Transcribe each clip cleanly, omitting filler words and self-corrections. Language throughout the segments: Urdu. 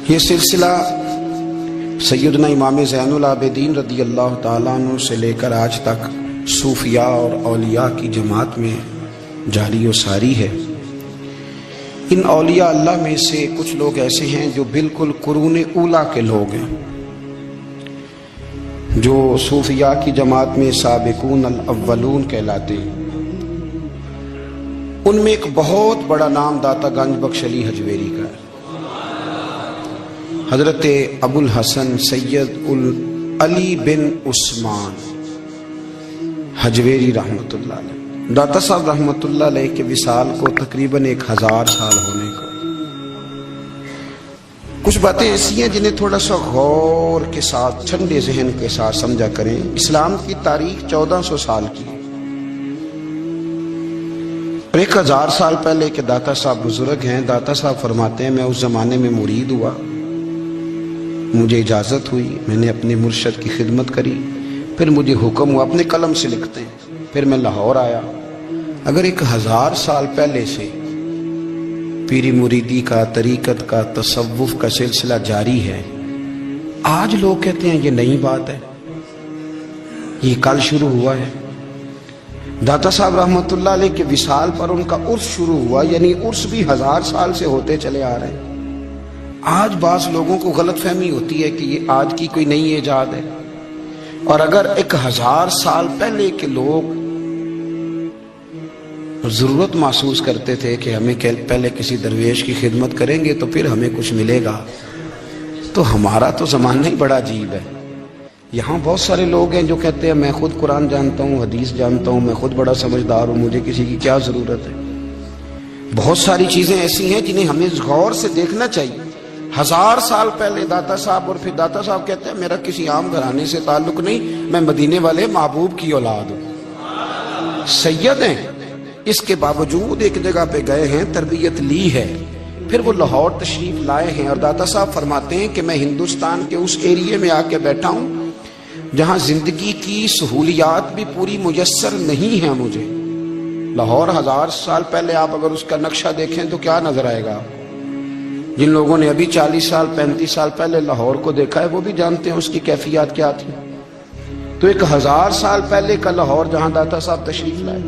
یہ سلسلہ سیدنا امام زین العابدین رضی اللہ تعالیٰ عنہ سے لے کر آج تک صوفیاء اور اولیاء کی جماعت میں جاری و ساری ہے۔ ان اولیاء اللہ میں سے کچھ لوگ ایسے ہیں جو بالکل قرون اولیٰ کے لوگ ہیں، جو صوفیاء کی جماعت میں سابقون الاولون کہلاتے ہیں۔ ان میں ایک بہت بڑا نام داتا گنج بخش علی حجویری کا ہے۔ حضرت ابو الحسن سید علی بن عثمان حجویری رحمۃ اللہ علیہ، داتا صاحب رحمۃ اللہ علیہ کے وصال کو تقریباً 1000 سال ہونے کو۔ کچھ باتیں ایسی ہیں جنہیں تھوڑا سا غور کے ساتھ ٹھنڈے ذہن کے ساتھ سمجھا کریں۔ اسلام کی تاریخ 1400 سال کی، اور 1000 سال پہلے کے داتا صاحب بزرگ ہیں۔ داتا صاحب فرماتے ہیں میں اس زمانے میں مرید ہوا، مجھے اجازت ہوئی، میں نے اپنے مرشد کی خدمت کری، پھر مجھے حکم ہوا، اپنے قلم سے لکھتے ہیں، پھر میں لاہور آیا۔ اگر 1000 سال پہلے سے پیری مریدی کا، طریقت کا، تصوف کا سلسلہ جاری ہے، آج لوگ کہتے ہیں یہ نئی بات ہے، یہ کل شروع ہوا ہے۔ داتا صاحب رحمۃ اللہ علیہ کے وصال پر ان کا عرس شروع ہوا، یعنی عرس بھی 1000 سال سے ہوتے چلے آ رہے ہیں۔ آج بعض لوگوں کو غلط فہمی ہوتی ہے کہ یہ آج کی کوئی نئی ایجاد ہے، اور اگر 1000 سال پہلے کے لوگ ضرورت محسوس کرتے تھے کہ ہمیں پہلے کسی درویش کی خدمت کریں گے تو پھر ہمیں کچھ ملے گا، تو ہمارا تو زمانہ ہی بڑا عجیب ہے۔ یہاں بہت سارے لوگ ہیں جو کہتے ہیں میں خود قرآن جانتا ہوں، حدیث جانتا ہوں، میں خود بڑا سمجھدار ہوں، مجھے کسی کی کیا ضرورت ہے۔ بہت ساری چیزیں ایسی ہیں جنہیں ہمیں غور سے دیکھنا چاہیے۔ 1000 سال پہلے داتا صاحب، اور پھر داتا صاحب کہتے ہیں میرا کسی عام گھرانے سے تعلق نہیں، میں مدینے والے محبوب کی اولاد ہوں، سید ہیں۔ اس کے باوجود ایک جگہ پہ گئے ہیں، تربیت لی ہے، پھر وہ لاہور تشریف لائے ہیں، اور داتا صاحب فرماتے ہیں کہ میں ہندوستان کے اس ایریے میں آ کے بیٹھا ہوں جہاں زندگی کی سہولیات بھی پوری میسر نہیں ہیں مجھے۔ لاہور 1000 سال پہلے آپ اگر اس کا نقشہ دیکھیں تو کیا نظر آئے گا؟ جن لوگوں نے ابھی 40 سال 35 سال پہلے لاہور کو دیکھا ہے وہ بھی جانتے ہیں اس کی کیفیات کیا تھی۔ تو 1000 سال پہلے کا لاہور جہاں داتا صاحب تشریف لائے،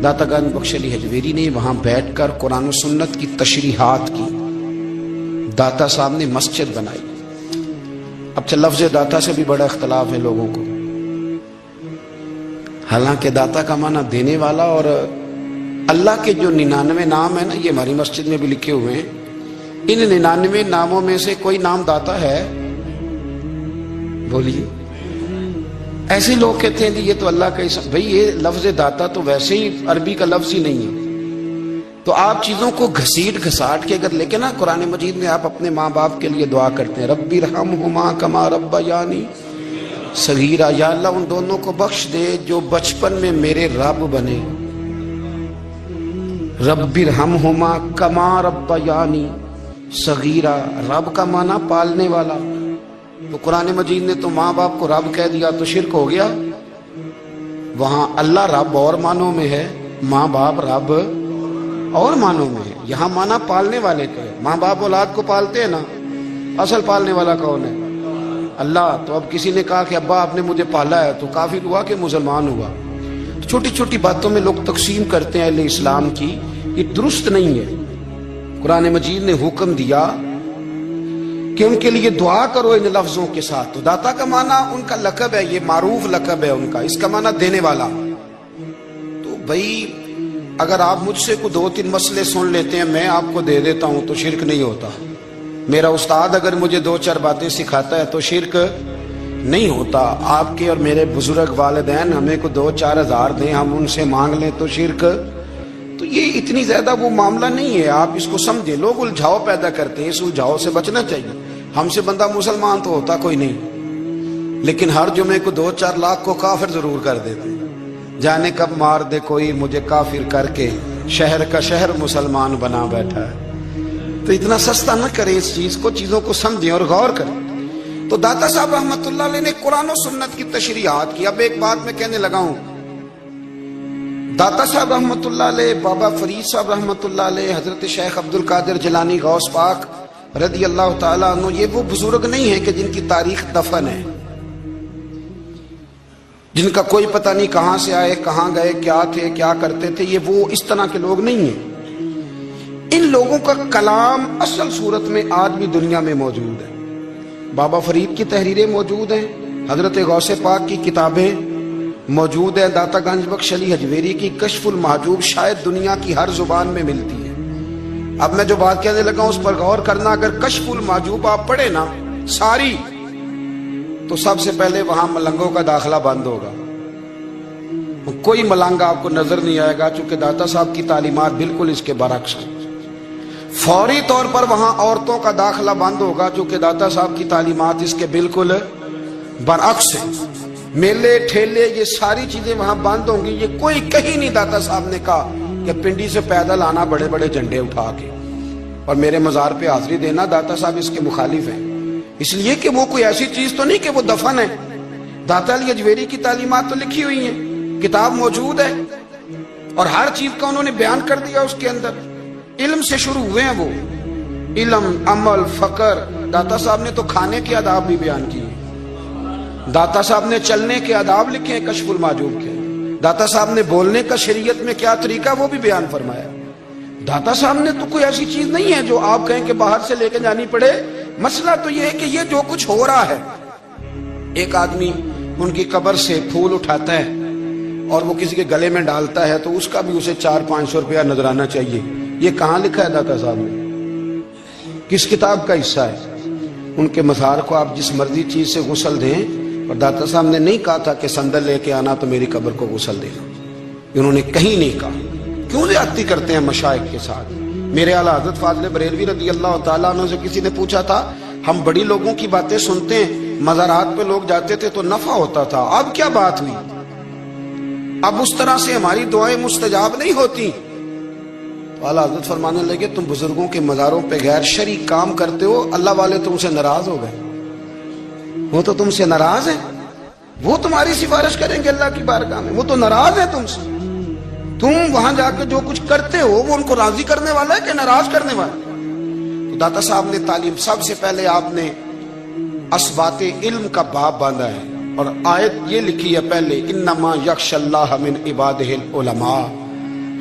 داتا گنج بخش علی حجویری نے وہاں بیٹھ کر قرآن و سنت کی تشریحات کی۔ داتا صاحب نے مسجد بنائی۔ اب لفظ داتا سے بھی بڑا اختلاف ہے لوگوں کو، حالانکہ داتا کا معنی دینے والا، اور اللہ کے جو 99 نام ہیں نا، یہ ہماری مسجد میں بھی لکھے ہوئے ہیں، ان 99 ناموں میں سے کوئی نام داتا ہے؟ بولیے۔ ایسے لوگ کہتے ہیں یہ تو اللہ کا اسم، بھئی یہ لفظ داتا تو ویسے ہی عربی کا لفظ ہی نہیں ہے۔ تو آپ چیزوں کو گھسیٹ گھساٹ کے اگر لے کے نا، قرآن مجید میں آپ اپنے ماں باپ کے لیے دعا کرتے ہیں ربی ارحمہما کما ربیانی صغیرا، یا اللہ ان دونوں کو بخش دے جو بچپن میں میرے رب بنے۔ ربی ارحمہما کما ربیانی صغیرہ، رب کا معنی پالنے والا، تو قرآن مجید نے تو ماں باپ کو رب کہہ دیا تو شرک ہو گیا۔ وہاں اللہ رب اور معنوں میں ہے، ماں باپ رب اور معنوں میں ہے۔ یہاں معنی پالنے والے کا ہے، ماں باپ اولاد کو پالتے ہیں نا، اصل پالنے والا کون ہے؟ اللہ۔ تو اب کسی نے کہا کہ ابا آپ نے مجھے پالا ہے، تو کافر ہوا کہ مسلمان ہوا؟ چھوٹی چھوٹی باتوں میں لوگ تقسیم کرتے ہیں اہل اسلام کی، یہ درست نہیں ہے۔ قرآن مجید نے حکم دیا کہ ان کے لیے دعا کرو ان لفظوں کے ساتھ۔ تو داتا کا معنی ان کا لقب ہے، یہ معروف لقب ہے ان کا، اس کا معنی دینے والا۔ تو بھائی اگر آپ مجھ سے کوئی 2-3 مسئلے سن لیتے ہیں، میں آپ کو دے دیتا ہوں تو شرک نہیں ہوتا۔ میرا استاد اگر مجھے 2-4 باتیں سکھاتا ہے تو شرک نہیں ہوتا۔ آپ کے اور میرے بزرگ والدین ہمیں کو 2-4 ہزار دیں، ہم ان سے مانگ لیں تو شرک، تو یہ اتنی زیادہ وہ معاملہ نہیں ہے۔ آپ اس کو سمجھیں، لوگ الجھاؤ پیدا کرتے ہیں، اس الجھاؤ سے بچنا چاہیے۔ ہم سے بندہ مسلمان تو ہوتا کوئی نہیں، لیکن ہر جمعے کو 2-4 لاکھ کو کافر ضرور کر دیتے ہیں۔ جانے کب مار دے کوئی مجھے کافر کر کے، شہر کا شہر مسلمان بنا بیٹھا ہے۔ تو اتنا سستا نہ کریں اس چیز کو، چیزوں کو سمجھیں اور غور کریں۔ تو داتا صاحب رحمۃ اللہ علیہ نے قرآن و سنت کی تشریحات کی۔ اب ایک بات میں کہنے لگا ہوں، داتا صاحب رحمۃ اللہ علیہ، بابا فرید صاحب رحمۃ اللہ علیہ، حضرت شیخ عبد القادر جیلانی غوث پاک رضی اللہ تعالیٰ عنہ یہ وہ بزرگ نہیں ہے کہ جن کی تاریخ دفن ہے، جن کا کوئی پتہ نہیں کہاں سے آئے، کہاں گئے، کیا تھے، کیا کرتے تھے، یہ وہ اس طرح کے لوگ نہیں ہیں۔ ان لوگوں کا کلام اصل صورت میں آج بھی دنیا میں موجود ہے۔ بابا فرید کی تحریریں موجود ہیں، حضرت غوث پاک کی کتابیں موجود ہیں، داتا گنج بخش علی حجویری کی کشف المحجوب شاید دنیا کی ہر زبان میں ملتی ہے۔ اب میں جو بات کہنے لگا اس پر غور کرنا، اگر کشف المحجوب آپ پڑھے نا ساری، تو سب سے پہلے وہاں ملنگوں کا داخلہ بند ہوگا، کوئی ملنگ آپ کو نظر نہیں آئے گا، چونکہ داتا صاحب کی تعلیمات بالکل اس کے برعکس ہیں۔ فوری طور پر وہاں عورتوں کا داخلہ بند ہوگا، چونکہ داتا صاحب کی تعلیمات اس کے بالکل برعکس ہیں۔ میلے ٹھیلے یہ ساری چیزیں وہاں بند ہوں گی۔ یہ کوئی کہیں نہیں داتا صاحب نے کہا کہ پنڈی سے پیدل آنا بڑے بڑے جھنڈے اٹھا کے اور میرے مزار پہ حاضری دینا، داتا صاحب اس کے مخالف ہیں، اس لیے کہ وہ کوئی ایسی چیز تو نہیں کہ وہ دفن ہے۔ داتا علی حجویری کی تعلیمات تو لکھی ہوئی ہیں، کتاب موجود ہے، اور ہر چیز کا انہوں نے بیان کر دیا اس کے اندر۔ علم سے شروع ہوئے ہیں وہ، علم، عمل، فقر۔ داتا صاحب نے تو کھانے کے آداب بھی بیان کیے، داتا صاحب نے چلنے کے آداب لکھے ہیں کشف المحجوب کے، داتا صاحب نے بولنے کا شریعت میں کیا طریقہ وہ بھی بیان فرمایا۔ داتا صاحب نے تو کوئی ایسی چیز نہیں ہے جو آپ کہیں کہ باہر سے لے کے جانی پڑے۔ مسئلہ تو یہ ہے کہ یہ جو کچھ ہو رہا ہے، ایک آدمی ان کی قبر سے پھول اٹھاتا ہے اور وہ کسی کے گلے میں ڈالتا ہے تو اس کا بھی اسے 400-500 روپیہ نذرانہ چاہیے۔ یہ کہاں لکھا ہے داتا صاحب نے؟ کس کتاب کا حصہ ہے؟ ان کے مزار کو آپ جس مرضی چیز سے غسل دیں، اور داتا صاحب نے نہیں کہا تھا کہ سندل لے کے آنا تو میری قبر کو غسل دینا، انہوں نے کہیں نہیں کہا۔ کیوں زیادتی کرتے ہیں مشائخ کے ساتھ؟ میرے اعلیٰ حضرت فاضل بریلوی رضی اللہ تعالیٰ عنہ سے کسی نے پوچھا تھا، ہم بڑی لوگوں کی باتیں سنتے ہیں، مزارات پہ لوگ جاتے تھے تو نفع ہوتا تھا، اب کیا بات ہوئی؟ اب اس طرح سے ہماری دعائیں مستجاب نہیں ہوتی۔ تو اعلیٰ حضرت فرمانے لگے، تم بزرگوں کے مزاروں پہ غیر شرعی کام کرتے ہو، اللہ والے تم سے ناراض ہو گئے، وہ تو تم سے ناراض ہیں، وہ تمہاری سفارش کریں گے اللہ کی بارگاہ میں، وہ تو ناراض ہیں تم سے۔ تم وہاں جا کے جو کچھ کرتے ہو وہ ان کو راضی کرنے والا ہے کہ ناراض کرنے والا؟ تو داتا صاحب نے تعلیم، سب سے پہلے آپ نے اسبات علم کا باب باندھا ہے، اور آیت یہ لکھی ہے پہلے، انما یخشی اللہ من عبادہ العلماء۔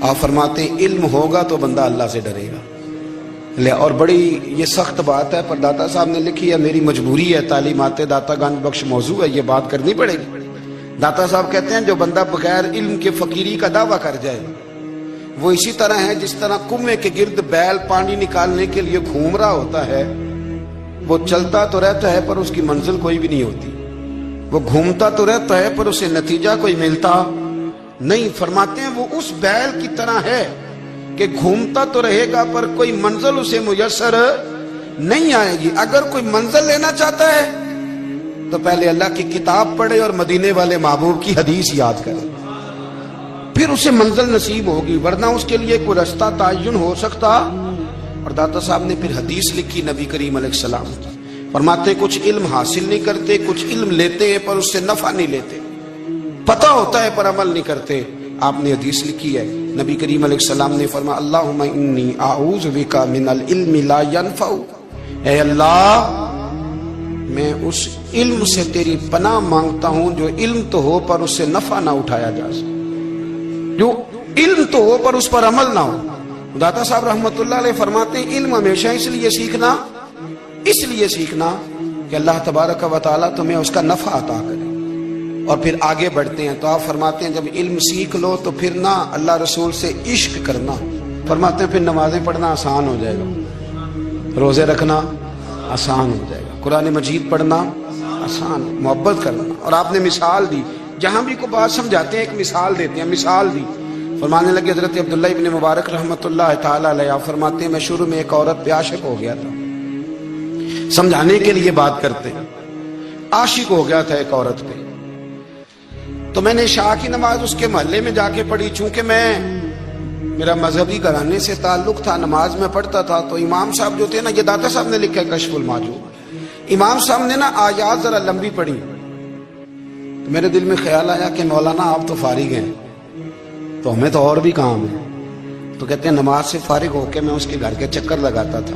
آپ فرماتے ہیں علم ہوگا تو بندہ اللہ سے ڈرے گا۔ اور بڑی یہ سخت بات ہے، پر داتا صاحب نے لکھی ہے، میری مجبوری ہے، تعلیمات داتا گنج بخش موضوع ہے، یہ بات کرنی پڑے گی۔ داتا صاحب کہتے ہیں جو بندہ بغیر علم کے فقیری کا دعویٰ کر جائے وہ اسی طرح ہے جس طرح کنویں کے گرد بیل پانی نکالنے کے لیے گھوم رہا ہوتا ہے، وہ چلتا تو رہتا ہے پر اس کی منزل کوئی بھی نہیں ہوتی، وہ گھومتا تو رہتا ہے پر اسے نتیجہ کوئی ملتا نہیں۔ فرماتے ہیں وہ اس بیل کی طرح ہے کہ گھومتا تو رہے گا پر کوئی منزل اسے میسر نہیں آئے گی۔ اگر کوئی منزل لینا چاہتا ہے تو پہلے اللہ کی کتاب پڑھے اور مدینے والے محبوب کی حدیث یاد کرے، پھر اسے منزل نصیب ہوگی، ورنہ اس کے لیے کوئی رستہ تعین ہو سکتا۔ اور داتا صاحب نے پھر حدیث لکھی نبی کریم علیہ السلام کی، فرماتے کچھ علم حاصل نہیں کرتے، کچھ علم لیتے ہیں پر اس سے نفع نہیں لیتے، پتہ ہوتا ہے پر عمل نہیں کرتے۔ آپ نے حدیث لکھی ہے، نبی کریم علیہ السلام نے فرمایا، اللہم انی اعوذ بک من العلم لا ینفع، اے اللہ میں اس علم سے تیری پناہ مانگتا ہوں جو علم تو ہو پر اس سے نفع نہ اٹھایا جا سکے، جو علم تو ہو پر اس پر عمل نہ ہو۔ داتا صاحب رحمت اللہ علیہ فرماتے ہیں علم ہمیشہ اس لیے سیکھنا کہ اللہ تبارک و تعالیٰ تمہیں اس کا نفع عطا کرے، اور پھر آگے بڑھتے ہیں۔ تو آپ فرماتے ہیں جب علم سیکھ لو تو پھر نہ اللہ رسول سے عشق کرنا، فرماتے ہیں پھر نمازیں پڑھنا آسان ہو جائے گا، روزے رکھنا آسان ہو جائے گا، قرآن مجید پڑھنا آسان، محبت کرنا۔ اور آپ نے مثال دی، جہاں بھی کوئی بات سمجھاتے ہیں ایک مثال دیتے ہیں، مثال دی، فرمانے لگے حضرت عبداللہ ابن مبارک رحمت اللہ تعالی علیہ فرماتے ہیں میں شروع میں ایک عورت پہ عاشق ہو گیا تھا، سمجھانے کے لیے بات کرتے ہیں، عاشق ہو گیا تھا ایک عورت پہ، تو میں نے عشاء کی نماز اس کے محلے میں جا کے پڑھی، چونکہ میرا مذہبی گھرانے سے تعلق تھا، نماز میں پڑھتا تھا، تو امام صاحب جو تھے نا، یہ داتا صاحب نے لکھا ہے کشف المحجوب، امام صاحب نے نا آیات ذرا لمبی پڑھی، تو میرے دل میں خیال آیا کہ مولانا آپ تو فارغ ہیں تو ہمیں تو اور بھی کام ہے، تو کہتے ہیں نماز سے فارغ ہو کے میں اس کے گھر کے چکر لگاتا تھا،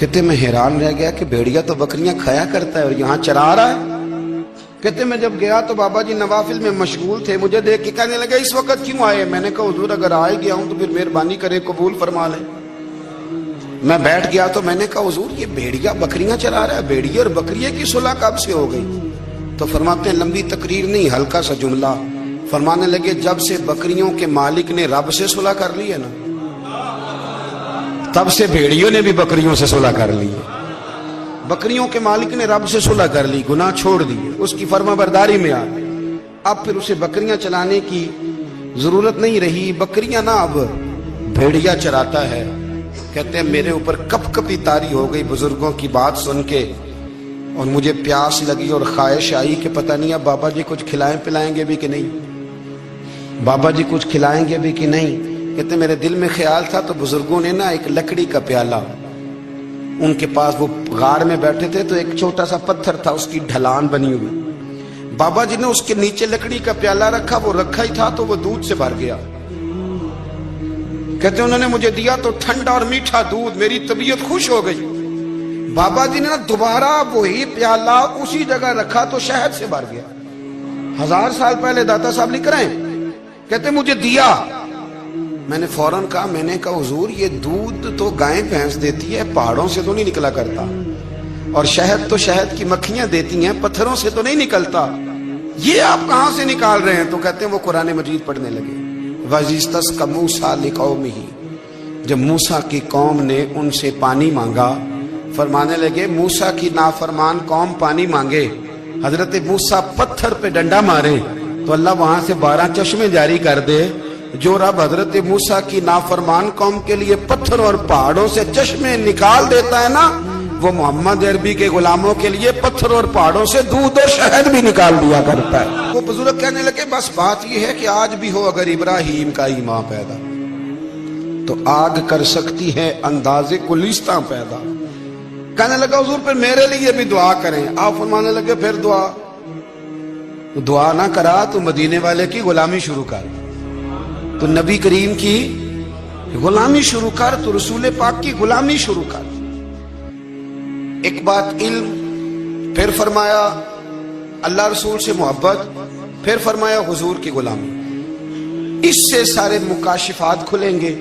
کہتے میں حیران رہ گیا کہ بھیڑیا تو بکریاں کھایا کرتا ہے اور یہاں چرا رہا ہے۔ کہتے میں جب گیا تو بابا جی نوافل میں مشغول تھے، مجھے دیکھ کے کہنے لگا اس وقت کیوں آئے؟ میں نے کہا حضور اگر آئے گیا ہوں تو پھر مہربانی کرے قبول فرما لیں۔ میں بیٹھ گیا تو میں نے کہا حضور یہ بھیڑیا بکریاں چرا رہا ہے، بھیڑیا اور بکریے کی صلح کب سے ہو گئی؟ تو فرماتے ہیں لمبی تقریر نہیں، ہلکا سا جملہ، فرمانے لگے جب سے بکریوں کے مالک نے رب سے صلح کر لی ہے نا، تب سے بھیڑیوں نے بھی بکریوں سے صلح کر لی ہے۔ بکریوں کے مالک نے رب سے صلح کر لی، گناہ چھوڑ دیے، اس کی فرما برداری میں آ گئے، اب پھر اسے بکریاں چلانے کی ضرورت نہیں رہی، بکریاں نہ اب بھیڑیا چراتا ہے۔ کہتے ہیں میرے اوپر کپ کپی طاری ہو گئی بزرگوں کی بات سن کے، اور مجھے پیاس لگی اور خواہش آئی کہ پتہ نہیں اب بابا جی کچھ کھلائیں پلائیں گے بھی کہ نہیں، بابا جی کچھ کھلائیں گے بھی کہ نہیں۔ کہتے میرے دل میں خیال تھا تو بزرگوں نے نا ایک لکڑی کا پیالہ، ان کے پاس وہ غار میں بیٹھے تھے تو ایک چھوٹا سا پتھر تھا، اس کی ڈھلان بنی ہوئی، بابا جی نے اس کے نیچے لکڑی کا پیالہ رکھا، وہ رکھا ہی تھا تو وہ دودھ سے بھر گیا۔ کہتے انہوں نے مجھے دیا تو ٹھنڈا اور میٹھا دودھ، میری طبیعت خوش ہو گئی۔ بابا جی نے دوبارہ وہی پیالہ اسی جگہ رکھا تو شہد سے بھر گیا۔ 1000 سال پہلے داتا صاحب لکھ رہے ہیں، کہتے مجھے دیا، میں نے فوراً کہا، میں نے کہا حضور یہ دودھ تو گائیں بھینس دیتی ہے، پہاڑوں سے تو نہیں نکلا کرتا، اور شہد تو شہد کی مکھیاں دیتی ہیں، پتھروں سے تو نہیں نکلتا، یہ آپ کہاں سے نکال رہے ہیں؟ تو کہتے ہیں وہ قرآن مجید پڑھنے لگے۔ وَإِذِ اسْتَسْقَى مُوسَىٰ لِقَوْمِهِ، جب موسیٰ کی قوم نے ان سے پانی مانگا، فرمانے لگے موسیٰ کی نافرمان قوم پانی مانگے، حضرت موسیٰ پتھر پہ ڈنڈا مارے تو اللہ وہاں سے 12 چشمے جاری کر دے۔ جو رب حضرت موسیٰ کی نافرمان قوم کے لیے پتھر اور پہاڑوں سے چشمے نکال دیتا ہے نا، وہ محمد عربی کے غلاموں کے لیے پتھر اور پہاڑوں سے دودھ اور شہد بھی نکال دیا کرتا ہے۔ وہ بزرگ کہنے لگے بس بات یہ ہے کہ آج بھی ہو اگر ابراہیم کا ایمان پیدا تو آگ کر سکتی ہے انداز گلستاں پیدا۔ کہنے لگا حضور پھر میرے لیے بھی دعا کریں۔ آپ فرمانے لگے پھر دعا نہ کرا تو مدینے والے کی غلامی شروع کر، تو نبی کریم کی غلامی شروع کر، تو رسول پاک کی غلامی شروع کر۔ ایک بات علم، پھر فرمایا اللہ رسول سے محبت، پھر فرمایا حضور کی غلامی۔ اس سے سارے مکاشفات کھلیں گے،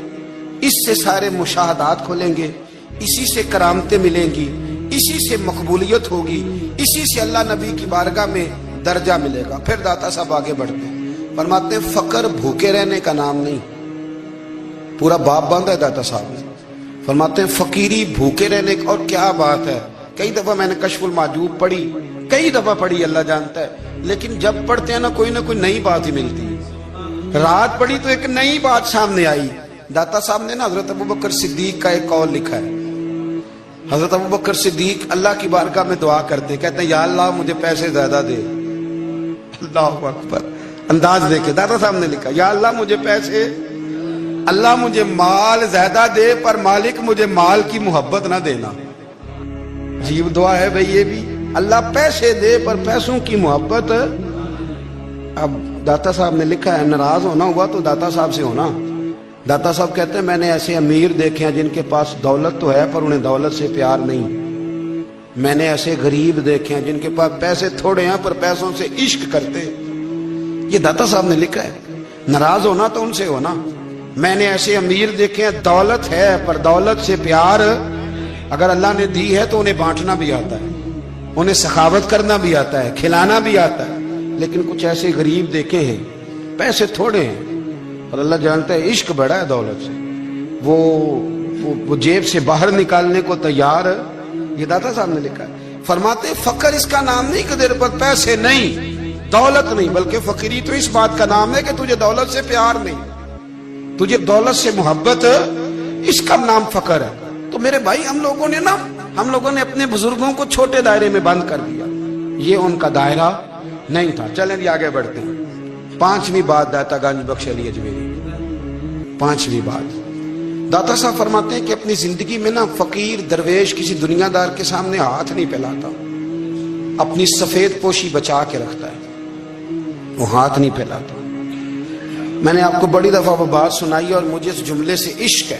اس سے سارے مشاہدات کھلیں گے، اسی سے کرامتیں ملیں گی، اسی سے مقبولیت ہوگی، اسی سے اللہ نبی کی بارگاہ میں درجہ ملے گا۔ پھر داتا صاحب آگے بڑھتے ہیں، فرماتے ہیں فقر بھوکے رہنے کا نام نہیں، پورا باب باندھا ہے داتا صاحب نے۔ فرماتے ہیں فقیری بھوکے رہنے کا، اور کیا بات ہے، کئی دفعہ میں نے کشف المحجوب پڑھی، کئی دفعہ پڑھی، اللہ جانتا ہے، لیکن جب پڑھتے ہیں نا کوئی نئی بات ہی ملتی ہے۔ رات پڑھی تو ایک نئی بات سامنے آئی۔ داتا صاحب نے نا حضرت ابوبکر صدیق کا ایک قول لکھا ہے۔ حضرت ابوبکر صدیق اللہ کی بارگاہ میں دعا کرتے، کہتے ہیں یا اللہ مجھے پیسے زیادہ دے۔ اللہ اکبر، انداز دیکھے، داتا صاحب نے لکھا یا اللہ مجھے پیسے، اللہ مجھے مال زیادہ دے، پر مالک مجھے مال کی محبت نہ دینا۔ عجیب دعا ہے بھئی یہ بھی، اللہ پیسے دے پر پیسوں کی محبت۔ اب داتا صاحب نے لکھا ہے ناراض ہونا ہوا تو داتا صاحب سے ہونا۔ داتا صاحب کہتے ہیں میں نے ایسے امیر دیکھے ہیں جن کے پاس دولت تو ہے پر انہیں دولت سے پیار نہیں، میں نے ایسے غریب دیکھے ہیں جن کے پاس پیسے تھوڑے ہیں پر پیسوں سے عشق کرتے۔ یہ داتا صاحب نے لکھا ہے، ناراض ہونا تو ان سے ہونا۔ میں نے ایسے امیر دیکھے ہیں دولت ہے پر دولت سے پیار، اگر اللہ نے دی ہے تو انہیں بانٹنا بھی آتا ہے، انہیں سخاوت کرنا بھی آتا ہے، کھلانا بھی آتا ہے، لیکن کچھ ایسے غریب دیکھے ہیں پیسے تھوڑے ہیں اور اللہ جانتا ہے عشق بڑا ہے دولت سے، وہ جیب سے باہر نکالنے کو تیار۔ یہ داتا صاحب نے لکھا ہے۔ فرماتے فقر اس کا نام نہیں کہ تیرے پر پیسے نہیں، دولت نہیں، بلکہ فقیری تو اس بات کا نام ہے کہ تجھے دولت سے پیار نہیں، تجھے دولت سے محبت، اس کا نام فقر ہے۔ تو میرے بھائی ہم لوگوں نے اپنے بزرگوں کو چھوٹے دائرے میں بند کر دیا، یہ ان کا دائرہ نہیں تھا۔ چلیں جی آگے بڑھتے ہیں۔ 5ویں بات داتا گنج بخش علی اجمیری، 5ویں بات داتا صاحب فرماتے ہیں کہ اپنی زندگی میں نا فقیر درویش کسی دنیا دار کے سامنے ہاتھ نہیں پھیلاتا، اپنی سفید پوشی بچا کے رکھتا ہے، وہ ہاتھ نہیں پھیلاتا۔ میں نے آپ کو بڑی دفعہ وہ بات سنائی اور مجھے اس جملے سے عشق ہے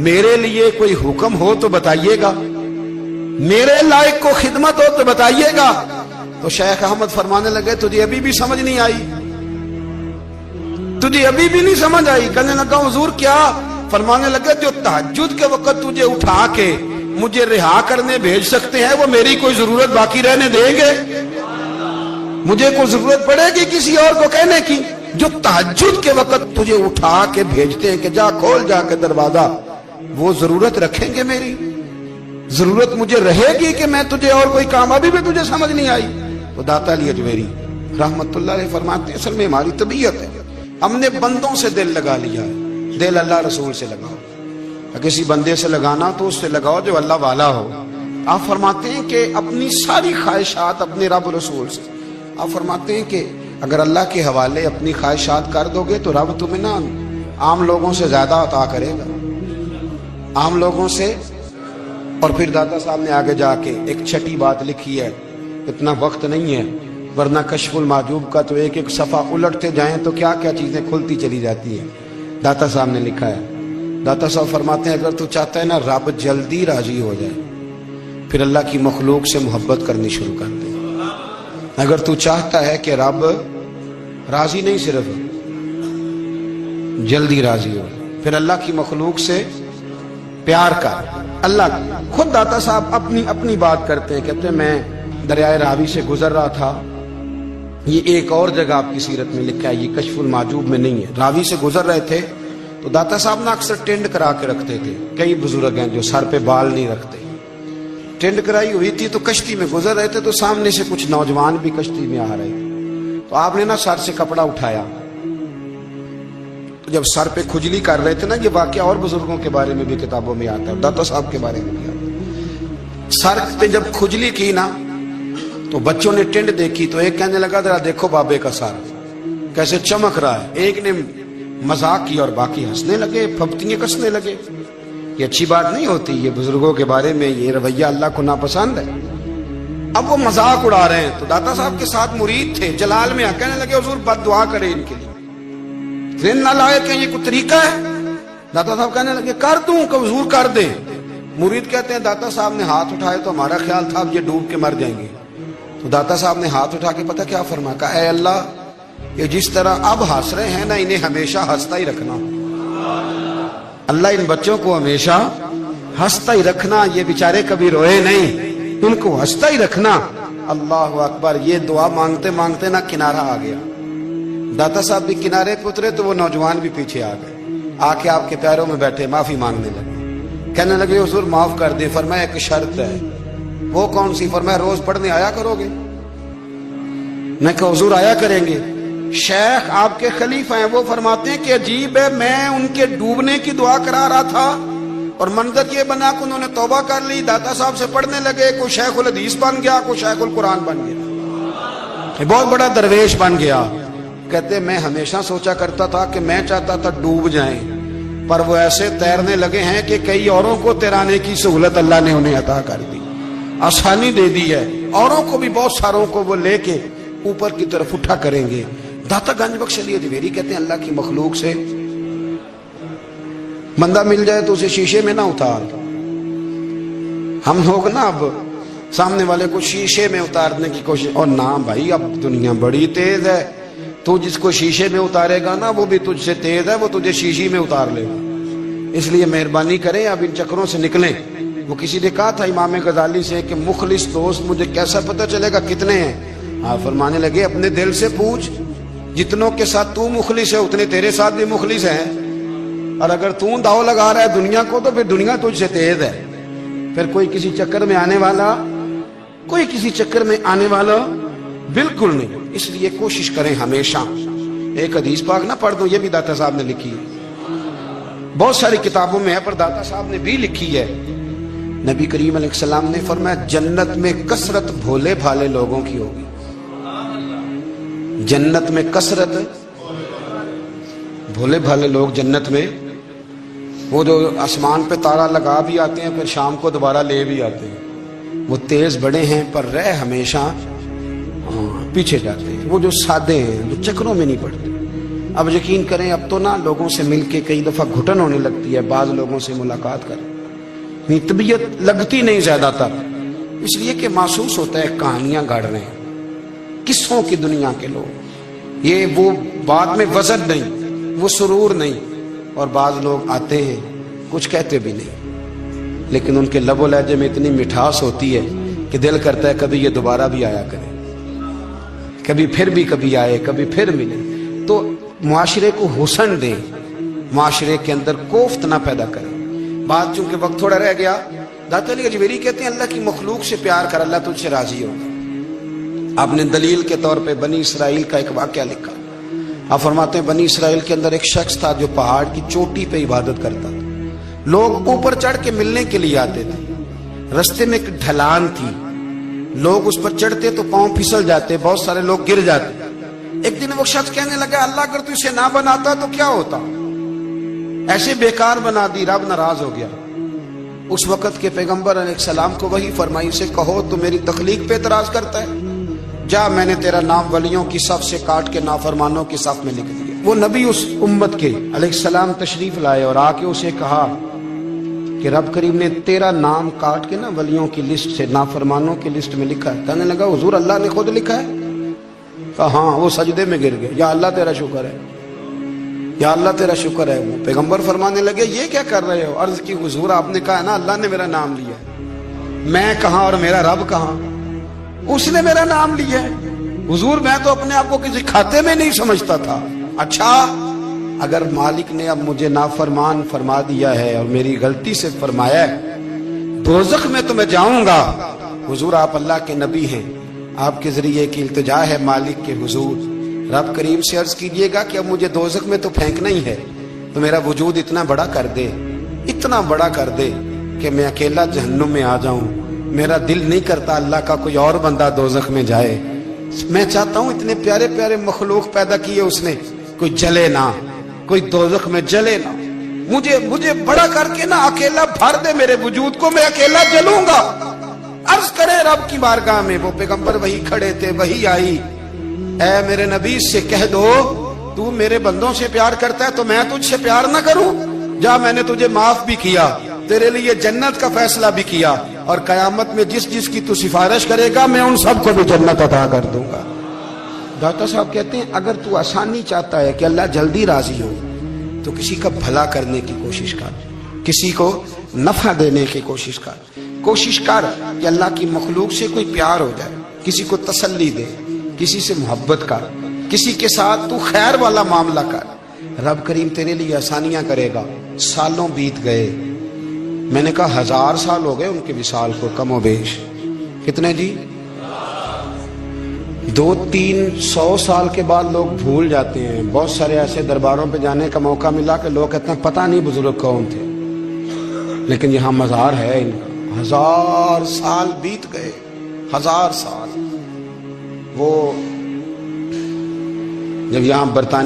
میرے لیے کوئی حکم ہو تو بتائیے گا, میرے لائق کو خدمت ہو تو بتائیے گا. تو شیخ احمد فرمانے لگے تجھے ابھی بھی سمجھ نہیں آئی, تجھے ابھی بھی نہیں سمجھ آئی. کہنے لگا حضور کیا؟ فرمانے لگے جو تہجد کے وقت تجھے اٹھا کے مجھے رہا کرنے بھیج سکتے ہیں وہ میری کوئی ضرورت باقی رہنے دیں گے؟ مجھے کوئی ضرورت پڑے گی کسی اور کو کہنے کی؟ جو تہجد کے وقت تجھے اٹھا کے بھیجتے ہیں کہ جا کھول جا کے دروازہ, وہ ضرورت رکھیں گے میری؟ ضرورت مجھے رہے گی کہ میں تجھے اور کوئی کام؟ ابھی بھی تجھے سمجھ نہیں آئی؟ تو داتا علی اجمیری رحمت اللہ علیہ فرماتے ہیں اصل میں ہماری طبیعت ہے, ہم نے بندوں سے دل لگا لیا ہے. دل اللہ رسول سے لگاؤ, کسی بندے سے لگانا تو اس سے لگاؤ جو اللہ والا ہو. آپ فرماتے ہیں کہ اپنی ساری خواہشات اپنے رب رسول سے, آپ فرماتے ہیں کہ اگر اللہ کے حوالے اپنی خواہشات کر دو گے تو رب تمہیں نہ عام لوگوں سے زیادہ عطا کرے گا, عام لوگوں سے. اور پھر داتا صاحب نے آگے جا کے ایک چھٹی بات لکھی ہے, اتنا وقت نہیں ہے ورنہ کشف المحجوب کا تو ایک ایک صفحہ الٹتے جائیں تو کیا کیا چیزیں کھلتی چلی جاتی ہیں. داتا صاحب نے لکھا ہے, داتا صاحب فرماتے ہیں اگر تو چاہتا ہے نا رب جلدی راضی ہو جائے پھر اللہ کی مخلوق سے محبت کرنی شروع کر دے. اگر تو چاہتا ہے کہ رب راضی نہیں صرف جلدی راضی ہو پھر اللہ کی مخلوق سے پیار کر. اللہ خود داتا صاحب اپنی بات کرتے ہیں, کہتے ہیں میں دریائے راوی سے گزر رہا تھا, یہ ایک اور جگہ آپ کی سیرت میں لکھا ہے, یہ کشف المحجوب میں نہیں ہے. راوی سے گزر رہے تھے تو داتا صاحب نے اکثر ٹینڈ کرا کے رکھتے تھے. کئی بزرگ ہیں جو سر پہ بال نہیں رکھتے, ٹینڈ کرائی ہوئی تھی تو کشتی میں گزر رہے تھے تو سامنے سے کچھ نوجوان بھی کشتی میں آ رہے تھے. تو آپ نے نا سر سے کپڑا اٹھایا, تو جب سر پہ کھجلی کر رہے تھے نا, یہ واقعہ اور بزرگوں کے بارے میں بھی کتابوں میں آتا ہے, داتا صاحب کے بارے میں بھی آتا ہے. سر پہ جب کھجلی کی نا تو بچوں نے ٹینڈ دیکھی تو ایک کہنے لگا ذرا دیکھو بابے کا سر کیسے چمک رہا ہے. ایک نے مذاق کی اور باقی ہنسنے لگے, پھپتیاں کسنے لگے. یہ اچھی بات نہیں ہوتی, یہ بزرگوں کے بارے میں یہ رویہ اللہ کو ناپسند ہے. اب وہ مذاق اڑا رہے ہیں تو داتا صاحب کے ساتھ مرید تھے جلال میں, کہنے لگے حضور بد دعا کرے ان کے لیے, ذہن نہ لائے کہ یہ کوئی طریقہ ہے. داتا صاحب کہنے لگے کر دوں کہ حضور کر دیں. مرید کہتے ہیں داتا صاحب نے ہاتھ اٹھائے تو ہمارا خیال تھا اب یہ ڈوب کے مر جائیں گے. تو داتا صاحب نے ہاتھ اٹھا کے پتہ کیا فرمایا, کہا اے اللہ یہ جس طرح اب ہنس رہے ہیں نا انہیں ہمیشہ ہنستا ہی رکھنا. اللہ ان بچوں کو ہمیشہ ہنستا ہی رکھنا, یہ بیچارے کبھی روئے نہیں, ان کو ہنستا ہی رکھنا. اللہ اکبر. یہ دعا مانگتے مانگتے نا کنارہ آ گیا. داتا صاحب بھی کنارے پہ اترے تو وہ نوجوان بھی پیچھے آ گئے, آ کے آپ کے پیروں میں بیٹھے معافی مانگنے لگے. کہنے لگے حضور معاف کر دیں. فرمایا ایک شرط ہے. وہ کون سی؟ فرمایا روز پڑھنے آیا کرو گے. میں کہا حضور آیا کریں گے. شیخ آپ کے خلیفہ ہیں, وہ فرماتے ہیں کہ عجیب ہے, میں ان کے ڈوبنے کی دعا کرا رہا تھا اور منظر یہ بنا کہ انہوں نے توبہ کر لی, داتا صاحب سے پڑھنے لگے, کوئی شیخ الحدیث بن گیا, کوئی شیخ القرآن بن گیا, بہت بڑا درویش بن گیا. کہتے میں ہمیشہ سوچا کرتا تھا کہ میں چاہتا تھا ڈوب جائیں, پر وہ ایسے تیرنے لگے ہیں کہ کئی اوروں کو تیرانے کی سہولت اللہ نے انہیں عطا کر دی, آسانی دے دی ہے. اوروں کو بھی بہت ساروں کو وہ لے کے اوپر کی طرف اٹھا کریں گے. داتا گنج بخش علی اجمیری کہتے ہیں اللہ کی مخلوق سے بندہ مل جائے تو اسے شیشے میں نہ اتار. ہم لوگ نا اب سامنے والے کو شیشے میں اتارنے کی کوشش, اور نہ بھائی اب دنیا بڑی تیز ہے, تو جس کو شیشے میں اتارے گا نا وہ بھی تجھ سے تیز ہے, وہ تجھے شیشی میں اتار لے گا. اس لیے مہربانی کریں اب ان چکروں سے نکلیں. وہ کسی نے کہا تھا امام غزالی سے کہ مخلص دوست مجھے کیسا پتہ چلے گا کتنے ہیں؟ آپ فرمانے لگے اپنے دل سے پوچھ, جتنوں کے ساتھ تو مخلص ہے اتنے تیرے ساتھ بھی مخلص ہیں, اور اگر تو داؤ لگا رہا ہے دنیا کو تو پھر دنیا تجھ سے تیز ہے. پھر کوئی کسی چکر میں آنے والا بالکل نہیں. اس لیے کوشش کریں ہمیشہ. ایک حدیث پاک نہ پڑھ دوں, یہ بھی داتا صاحب نے لکھی ہے, بہت ساری کتابوں میں ہے پر داتا صاحب نے بھی لکھی ہے. نبی کریم علیہ السلام نے فرمایا جنت میں کثرت بھولے بھالے لوگوں کی ہوگی. جنت میں کثرت بھولے بھالے لوگ جنت میں, وہ جو آسمان پہ تارا لگا بھی آتے ہیں پھر شام کو دوبارہ لے بھی آتے ہیں, وہ تیز بڑے ہیں پر رہ ہمیشہ پیچھے جاتے ہیں. وہ جو سادے ہیں جو چکروں میں نہیں پڑتے, اب یقین کریں اب تو نا لوگوں سے مل کے کئی دفعہ گھٹن ہونے لگتی ہے، بعض لوگوں سے ملاقات کر طبیعت لگتی نہیں زیادہ تر، اس لیے کہ محسوس ہوتا ہے کہانیاں گاڑ رہے ہیں، قصوں کی دنیا کے لوگ، یہ وہ بعد میں وزن نہیں، وہ سرور نہیں، اور بعض لوگ آتے ہیں کچھ کہتے بھی نہیں، لیکن ان کے لب و لہجے میں اتنی مٹھاس ہوتی ہے کہ دل کرتا ہے کبھی یہ دوبارہ بھی آیا کرے، کبھی آئے، کبھی پھر ملے۔ تو معاشرے کو حسن دیں، معاشرے کے اندر کوفت نہ پیدا کریں۔ بات چونکہ وقت تھوڑا رہ گیا، داتا علی اجمیری کہتے ہیں اللہ کی مخلوق سے پیار کر، اللہ تجھ سے راضی ہوگا۔ آپ نے دلیل کے طور پہ بنی اسرائیل کا ایک واقعہ لکھا۔ آپ فرماتے ہیں بنی اسرائیل کے اندر ایک شخص تھا جو پہاڑ کی چوٹی پہ عبادت کرتا تھا، لوگ اوپر چڑھ کے ملنے کے لیے آتے تھے، رستے میں ایک ڈھلان تھی، لوگ اس پر چڑھتے تو پاؤں پھسل جاتے، بہت سارے لوگ گر جاتے۔ ایک دن وہ شخص کہنے لگا اللہ اگر تو اسے نہ بناتا تو کیا ہوتا، ایسے بیکار بنا دی، رب ناراض ہو گیا۔ اس وقت کے پیغمبر علیہ السلام کو وہی فرمائی سے کہو تو میری تخلیق پہ اعتراض کرتا ہے، جا میں نے تیرا نام ولیوں کی صف سے کاٹ کے نافرمانوں کی صف میں لکھ دیا۔ وہ نبی اس امت کے علیہ السلام تشریف لائے اور آ کے اسے کہا کہ رب کریم نے تیرا نام کاٹ کے نا ولیوں کی لسٹ سے نافرمانوں کی لسٹ میں لکھا ہے۔ کہنے لگا حضور اللہ نے خود لکھا ہے؟ کہا ہاں۔ وہ سجدے میں گر گئے، یا اللہ تیرا شکر ہے، یا اللہ تیرا شکر ہے۔ وہ پیغمبر فرمانے لگے یہ کیا کر رہے ہو؟ عرض کی حضور آپ نے کہا نا اللہ نے میرا نام لیا ہے، میں کہاں اور میرا رب کہاں؟ اس نے میرا نام لیا ہے حضور، میں تو اپنے آپ کو کسی کھاتے میں نہیں سمجھتا تھا۔ اچھا اگر مالک نے اب مجھے نافرمان فرما دیا ہے اور میری غلطی سے فرمایا ہے دوزخ میں تو میں جاؤں گا۔ حضور آپ اللہ کے نبی ہیں، آپ کے ذریعے کی التجا ہے مالک کے حضور، رب کریم سے عرض کیجئے گا کہ اب مجھے دوزخ میں تو پھینکنا ہی ہے، تو میرا وجود اتنا بڑا کر دے، اتنا بڑا کر دے کہ میں اکیلا جہنم میں آ جاؤں۔ میرا دل نہیں کرتا اللہ کا کوئی اور بندہ دوزخ میں جائے، میں چاہتا ہوں اتنے پیارے پیارے مخلوق پیدا کیے اس نے، کوئی جلے نہ، کوئی دوزخ میں جلے نہ، مجھے بڑا کر کے نہ اکیلا بھر دے میرے وجود کو، میں اکیلا جلوں گا۔ عرض کرے رب کی بارگاہ میں، وہ پیغمبر وہی کھڑے تھے، وہی آئی، اے میرے نبی سے کہہ دو تو میرے بندوں سے پیار کرتا ہے تو میں تجھ سے پیار نہ کروں؟ جا میں نے تجھے معاف بھی کیا، تیرے لیے جنت کا فیصلہ بھی کیا، اور قیامت میں جس جس کی تو سفارش کرے گا میں ان سب کو بھی جنت عطا کر دوں گا۔ داتا صاحب کہتے ہیں اگر تو آسانی چاہتا ہے کہ اللہ جلدی راضی ہو تو کسی کا بھلا کرنے کی کوشش کر، کسی کو نفع دینے کی کوشش کر کہ اللہ کی مخلوق سے کوئی پیار ہو جائے، کسی کو تسلی دے، کسی سے محبت کر، کسی کے ساتھ تو خیر والا معاملہ کر، رب کریم تیرے لیے آسانیاں کرے گا۔ سالوں بیت گئے، میں نے کہا 1000 سال ہو گئے ان کے وصال کو کم و بیش، کتنے جی؟ 200-300 سال کے بعد لوگ بھول جاتے ہیں۔ بہت سارے ایسے درباروں پہ جانے کا موقع ملا کہ لوگ کہتے ہیں پتہ نہیں بزرگ کون تھے، لیکن یہاں مزار ہے ان کا۔ 1000 سال بیت گئے، 1000 سال۔ وہ جب یہاں برطانیہ